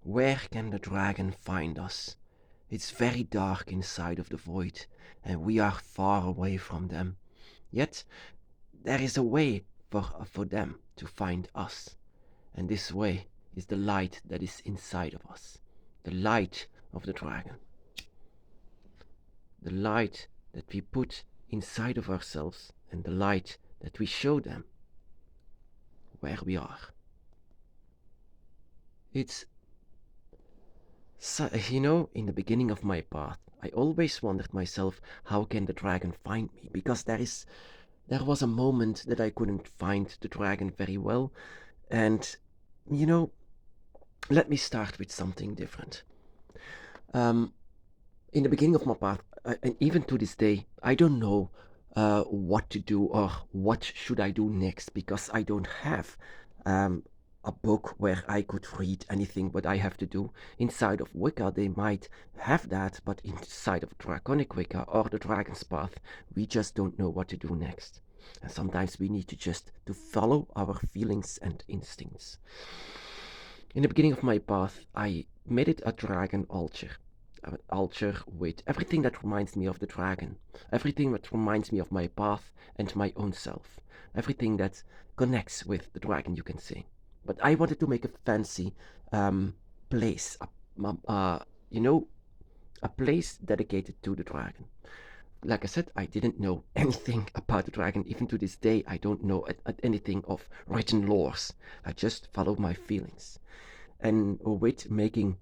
Where can the dragon find us? It's very dark inside of the void, and we are far away from them. Yet there is a way for them to find us, and this way is the light that is inside of us, the light of the dragon, the light that we put inside of ourselves, and the light that we show them where we are. It's so, in the beginning of my path, I always wondered myself, how can the dragon find me? Because there was a moment that I couldn't find the dragon very well, and you know, let me start with something different. Um, in the beginning of my path, and even to this day, I don't know what to do or what should I do next, because I don't have um, a book where I could read anything what I have to do. Inside of Wicca, they might have that, but inside of draconic Wicca or the Dragon's Path, we just don't know what to do next. And sometimes we need to just to follow our feelings and instincts. In the beginning of my path, I made it a dragon altar. An altar with everything that reminds me of the dragon, everything that reminds me of my path and my own self, everything that connects with the dragon, you can say. But I wanted to make a fancy place, you know, a place dedicated to the dragon. Like I said, I didn't know anything about the dragon. Even to this day, I don't know anything of written laws. I just follow my feelings. And with making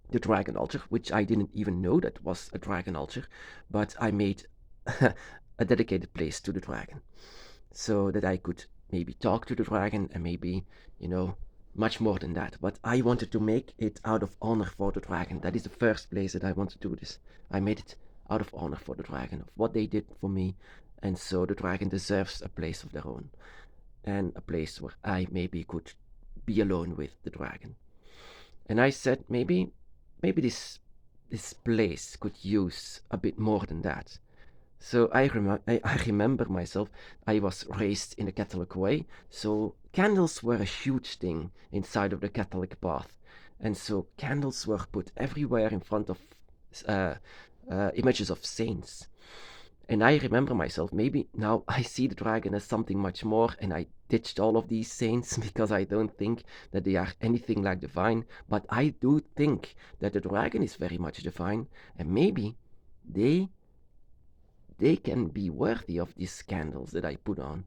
the dragon altar, which I didn't even know that was a dragon altar, but I made a dedicated place to the dragon so that I could maybe talk to the dragon and maybe, much more than that. But I wanted to make it out of honor for the dragon. That is the first place that I want to do this. I made it out of honor for the dragon, of what they did for me. And so the dragon deserves a place of their own, and a place where I maybe could be alone with the dragon. And I said, maybe this place could use a bit more than that. So I remember myself, I was raised in a Catholic way, so candles were a huge thing inside of the Catholic path. And so candles were put everywhere in front of uh, images of saints. And I remember myself, maybe now I see the dragon as something much more, and I ditched all of these saints because I don't think that they are anything like divine. But I do think that the dragon is very much divine, and maybe they they can be worthy of these candles that I put on.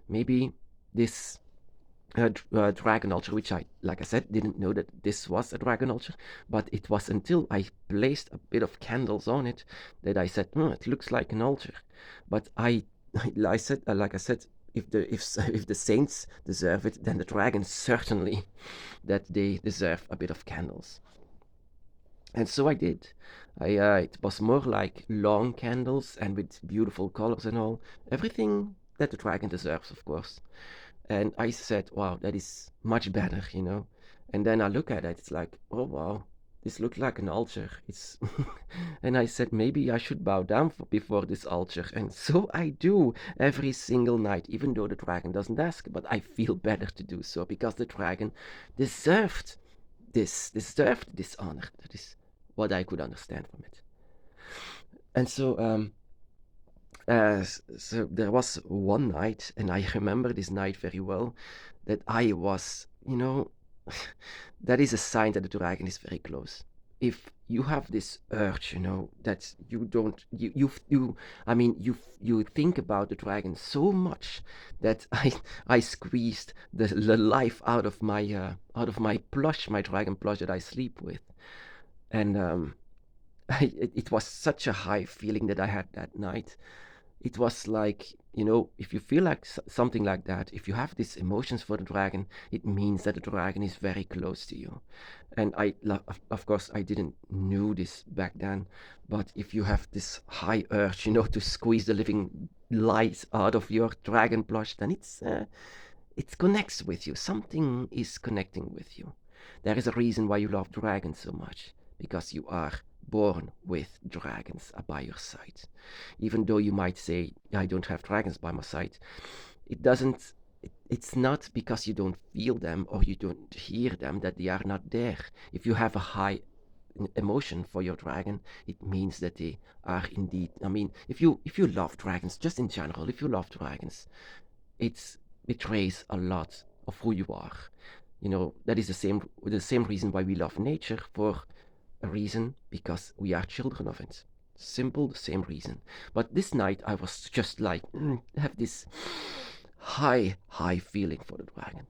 Maybe this dragon altar, which like I said, didn't know that this was a dragon altar, but it was until I placed a bit of candles on it that I said, it looks like an altar. But I said, like I said, if the saints deserve it, then the dragons certainly that they deserve a bit of candles. And so I did. It was more like long candles and with beautiful colors and all. Everything that the dragon deserves, of course. And I said, wow, that is much better. And then I look at it, it's like, oh wow, this looks like an altar. It's and I said, maybe I should bow down before this altar. And so I do every single night, even though the dragon doesn't ask. But I feel better to do so because the dragon deserved deserved this honor. That is what I could understand from it. And so there was one night, and I remember this night very well, that I was, that is a sign that the dragon is very close. If you have this urge, that you don't, I mean, you think about the dragon so much that I squeezed the life out of my plush, my dragon plush that I sleep with, and it was such a high feeling that I had that night. It was like, if you feel like something like that, if you have these emotions for the dragon, it means that the dragon is very close to you. And of course, I didn't know this back then, but if you have this high urge, to squeeze the living light out of your dragon plush, then it connects with you. Something is connecting with you. There is a reason why you love dragons so much, because you are born with dragons by your side. Even though you might say, I don't have dragons by my side, it doesn't, it's not because you don't feel them or you don't hear them that they are not there. If you have a high emotion for your dragon, it means that they are indeed. I mean, if you love dragons, just in general, if you love dragons, it betrays a lot of who you are. That is the same reason why we love nature, for a reason, because we are children of it. Simple, the same reason. But this night I was just like, have this high feeling for the dragon.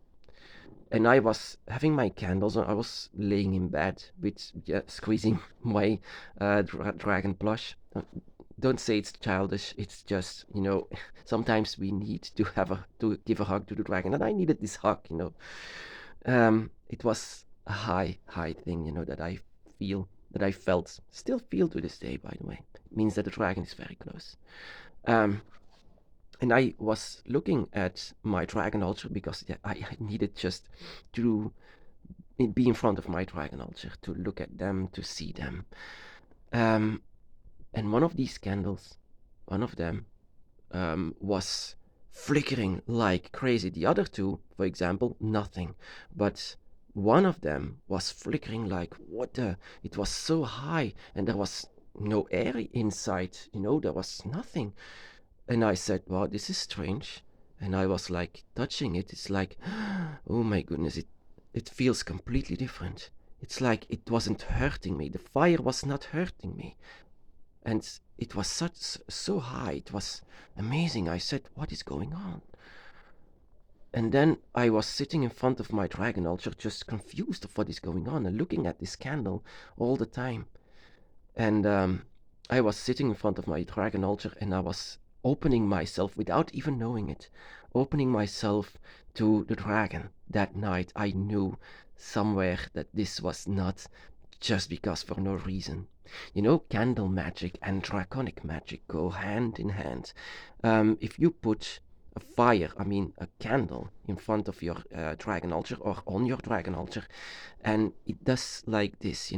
And I was having my candles on. I was laying in bed with squeezing my dragon plush. Don't say it's childish. It's just, sometimes we need to give a hug to the dragon, and I needed this hug. It was a high thing, that I felt, still feel to this day. By the way, it means that the dragon is very close. Um, and I was looking at my dragon altar because I needed just to be in front of my dragon altar, to look at them, to see them. And one of these candles, one of them, was flickering like crazy. The other two, for example, nothing. But one of them was flickering like water. It was so high, and there was no air inside. There was nothing. And I said, wow, this is strange. And I was like touching it. It's like, oh my goodness, it feels completely different. It's like it wasn't hurting me. The fire was not hurting me. And it was so high. It was amazing. I said, what is going on? And then I was sitting in front of my dragon altar, just confused of what is going on, and looking at this candle all the time. And I was sitting in front of my dragon altar, and I was opening myself without even knowing it, opening myself to the dragon. That night I knew somewhere that this was not just because for no reason. Candle magic and draconic magic go hand in hand. If you put a candle in front of your dragon altar or on your dragon altar, and it does like this,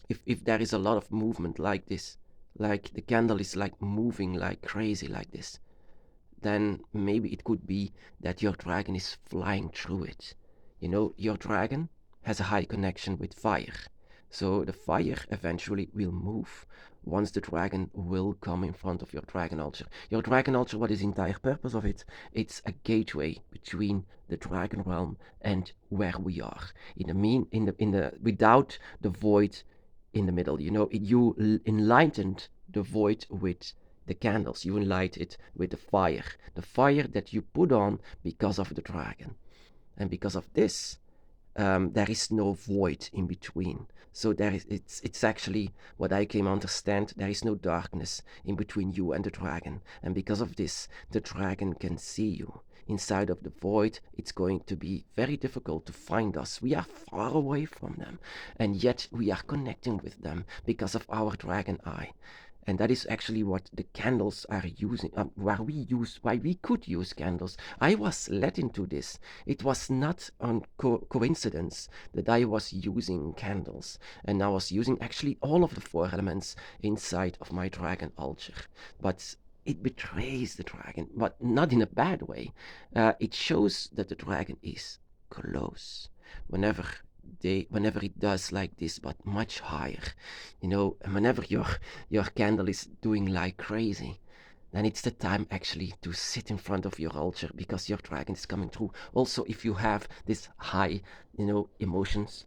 if there is a lot of movement like this, like the candle is like moving like crazy like this, then maybe it could be that your dragon is flying through it. Your dragon has a high connection with fire. So the fire eventually will move once the dragon will come in front of your dragon altar. Your dragon altar, what is the entire purpose of it? It's a gateway between the dragon realm and where we are. Without the void in the middle. You enlightened the void with the candles. You enlight it with the fire that you put on because of the dragon. And because of this, there is no void in between. So it's actually what I came to understand. There is no darkness in between you and the dragon. And because of this, the dragon can see you. Inside of the void, it's going to be very difficult to find us. We are far away from them, and yet we are connecting with them because of our dragon eye. And that is actually what the candles are using, why we could use candles. I was led into this. It was not on coincidence that I was using candles. And I was using actually all of the 4 elements inside of my dragon altar. But it betrays the dragon, but not in a bad way. It shows that the dragon is close. Whenever it does like this, but much higher, and whenever your candle is doing like crazy, then it's the time actually to sit in front of your altar because your dragon is coming through. Also, if you have this high, emotions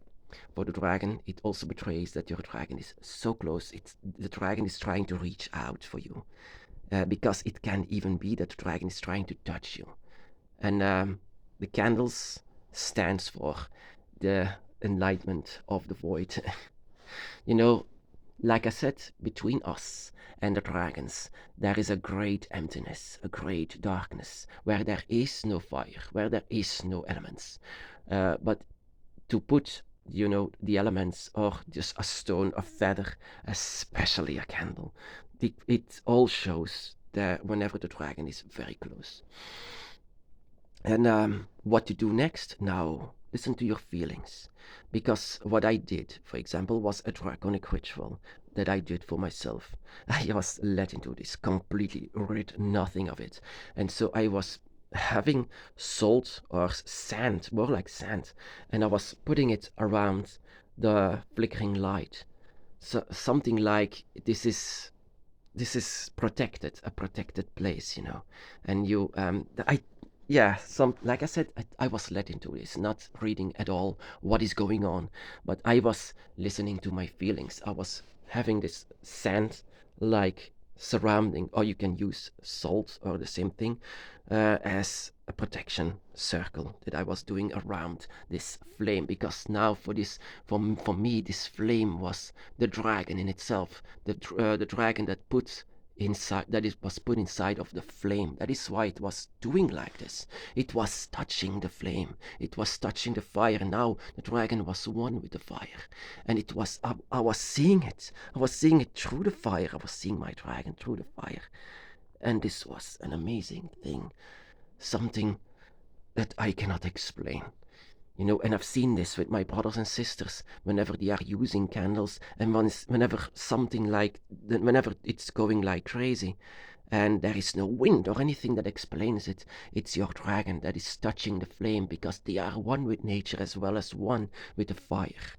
for the dragon, it also betrays that your dragon is so close. The dragon is trying to reach out for you. Because it can even be that the dragon is trying to touch you. And the candles stands for the enlightenment of the void. Like I said, between us and the dragons, there is a great emptiness, a great darkness, where there is no fire, where there is no elements. But to put, the elements, or just a stone, a feather, especially a candle, it all shows that whenever the dragon is very close. And what to do next? Now, listen to your feelings. Because what I did, for example, was a draconic ritual that I did for myself. I was led into this, completely read nothing of it. And so I was having salt or sand, more like sand, and I was putting it around the flickering light. So something like this is protected, a protected place, and yeah, like I said, I was led into this, not reading at all what is going on, but I was listening to my feelings. I was having this sand like surrounding, or you can use salt or the same thing, as a protection circle that I was doing around this flame, because now for me this flame was the dragon in itself, the dragon that put inside that it was put inside of the flame. That is why it was doing like this. It was touching the flame, it was touching the fire. Now the dragon was one with the fire, and it was I was seeing it. I was seeing it through the fire. I was seeing my dragon through the fire, and this was an amazing thing, something that I cannot explain. And I've seen this with my brothers and sisters whenever they are using candles, and whenever whenever it's going like crazy, and there is no wind or anything that explains it. It's your dragon that is touching the flame, because they are one with nature as well as one with the fire.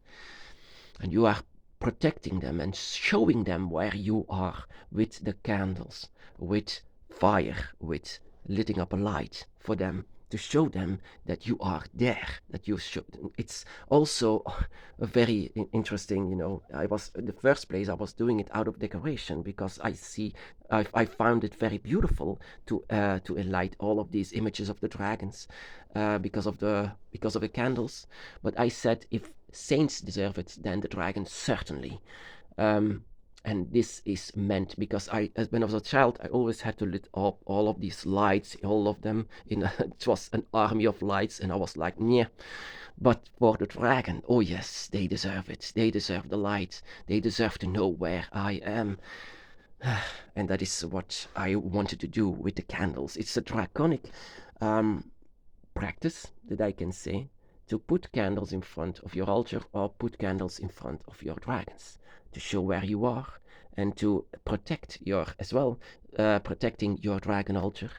And you are protecting them and showing them where you are with the candles, with fire, with lighting up a light for them, to show them that you are there, that you should. It's also a very interesting, I was, in the first place, I was doing it out of decoration, because I found it very beautiful to light all of these images of the dragons, because of the candles. But I said, if saints deserve it, then the dragons certainly. Um, and this is meant because when I was a child, I always had to lit up all of these lights, all of them. It was an army of lights, and I was like, yeah. But for the dragon, oh yes, they deserve it. They deserve the light. They deserve to know where I am. And that is what I wanted to do with the candles. It's a draconic practice that I can say, to put candles in front of your altar, or put candles in front of your dragons, to show where you are, and to protect protecting your dragon altar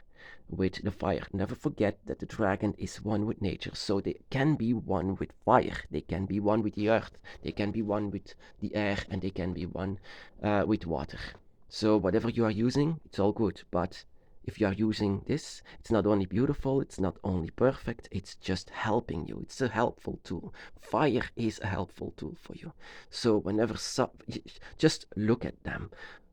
with the fire. Never forget that the dragon is one with nature, so they can be one with fire, they can be one with the earth, they can be one with the air, and they can be one with water. So whatever you are using, it's all good, but if you are using this, it's not only beautiful, it's not only perfect, it's just helping you. It's a helpful tool. Fire is a helpful tool for you. So just look at them.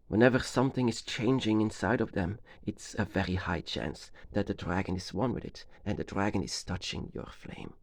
Whenever something is changing inside of them, it's a very high chance that the dragon is one with it, and the dragon is touching your flame.